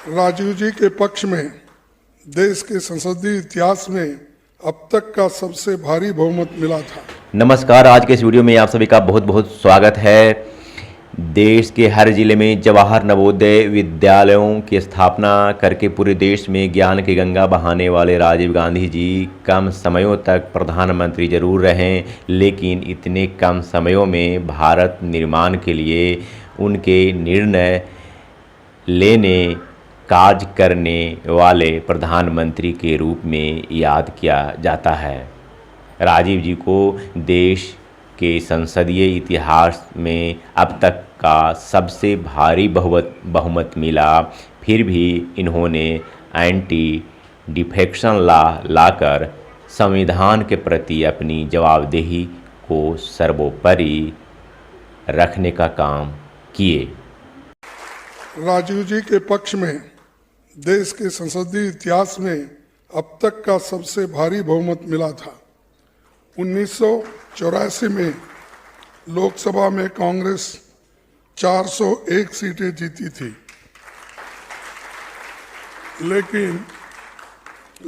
राजीव जी के पक्ष में देश के संसदीय इतिहास में अब तक का सबसे भारी बहुमत मिला था। नमस्कार, आज के इस वीडियो में आप सभी का बहुत बहुत स्वागत है। देश के हर जिले में जवाहर नवोदय विद्यालयों की स्थापना करके पूरे देश में ज्ञान की गंगा बहाने वाले राजीव गांधी जी कम समयों तक प्रधानमंत्री जरूर रहें, लेकिन इतने कम समयों में भारत निर्माण के लिए उनके निर्णय लेने कार्य करने वाले प्रधानमंत्री के रूप में याद किया जाता है। राजीव जी को देश के संसदीय इतिहास में अब तक का सबसे भारी बहुमत मिला, फिर भी इन्होंने एंटी डिफेक्शन लॉ लाकर संविधान के प्रति अपनी जवाबदेही को सर्वोपरि रखने का काम किए। राजीव जी के पक्ष में देश के संसदीय इतिहास में अब तक का सबसे भारी बहुमत मिला था। 1984 में लोकसभा में कांग्रेस 401 सीटें जीती थी,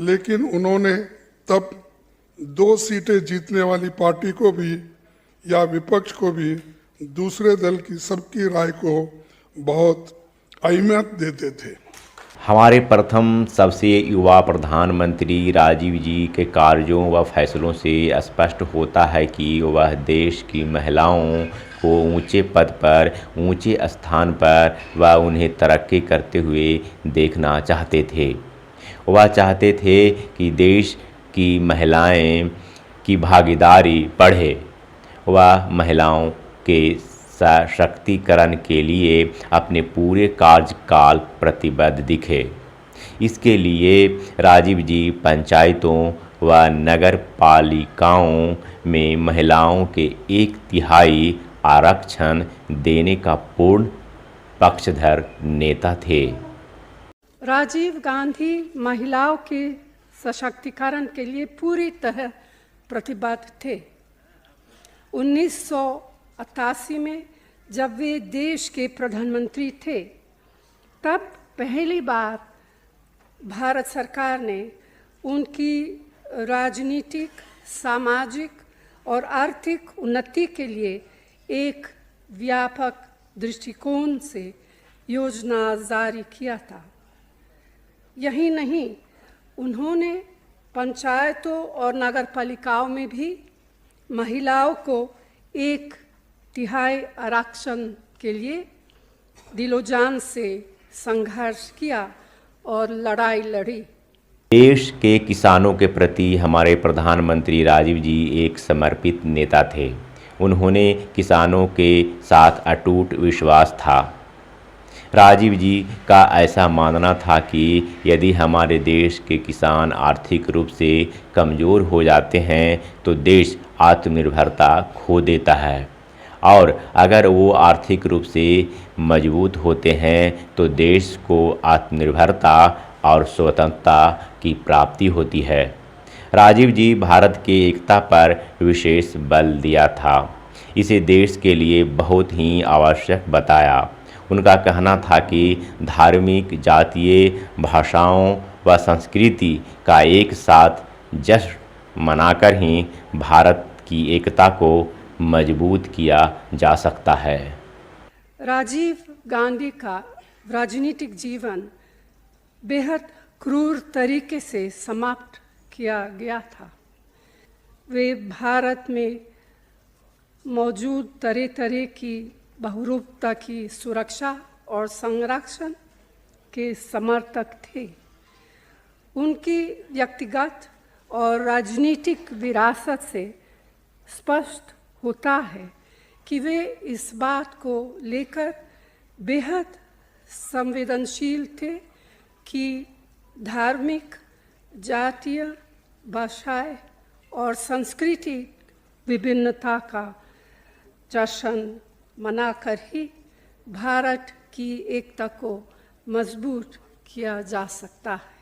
लेकिन उन्होंने तब 2 सीटें जीतने वाली पार्टी को भी या विपक्ष को भी दूसरे दल की सबकी राय को बहुत अहमियत देते थे। हमारे प्रथम सबसे युवा प्रधानमंत्री राजीव जी के कार्यों व फैसलों से स्पष्ट होता है कि वह देश की महिलाओं को ऊंचे पद पर, ऊंचे स्थान पर व उन्हें तरक्की करते हुए देखना चाहते थे। वह चाहते थे कि देश की महिलाएं की भागीदारी बढ़े, वह महिलाओं के सशक्तिकरण के लिए अपने पूरे कार्यकाल प्रतिबद्ध दिखे। इसके लिए राजीव जी पंचायतों व नगर पालिकाओं में महिलाओं के 1/3 आरक्षण देने का पूर्ण पक्षधर नेता थे। राजीव गांधी महिलाओं के सशक्तिकरण के लिए पूरी तरह प्रतिबद्ध थे। 1988 में जब वे देश के प्रधानमंत्री थे, तब पहली बार भारत सरकार ने उनकी राजनीतिक, सामाजिक और आर्थिक उन्नति के लिए एक व्यापक दृष्टिकोण से योजना जारी किया था। यही नहीं, उन्होंने पंचायतों और नगरपालिकाओं में भी महिलाओं को 1/3 आरक्षण के लिए दिलोजान से संघर्ष किया और लड़ाई लड़ी। देश के किसानों के प्रति हमारे प्रधानमंत्री राजीव जी एक समर्पित नेता थे। उन्होंने किसानों के साथ अटूट विश्वास था। राजीव जी का ऐसा मानना था कि यदि हमारे देश के किसान आर्थिक रूप से कमज़ोर हो जाते हैं तो देश आत्मनिर्भरता खो देता है, और अगर वो आर्थिक रूप से मजबूत होते हैं तो देश को आत्मनिर्भरता और स्वतंत्रता की प्राप्ति होती है। राजीव जी भारत की एकता पर विशेष बल दिया था। इसे देश के लिए बहुत ही आवश्यक बताया। उनका कहना था कि धार्मिक, जातीय, भाषाओं व संस्कृति का एक साथ जश्न मनाकर ही भारत की एकता को मजबूत किया जा सकता है। राजीव गांधी का राजनीतिक जीवन बेहद क्रूर तरीके से समाप्त किया गया था। वे भारत में मौजूद तरह तरह की बहुरूपता की सुरक्षा और संरक्षण के समर्थक थे। उनकी व्यक्तिगत और राजनीतिक विरासत से स्पष्ट होता है कि वे इस बात को लेकर बेहद संवेदनशील थे कि धार्मिक, जातीय, भाषाई और संस्कृति विभिन्नता का जश्न मनाकर ही भारत की एकता को मजबूत किया जा सकता है।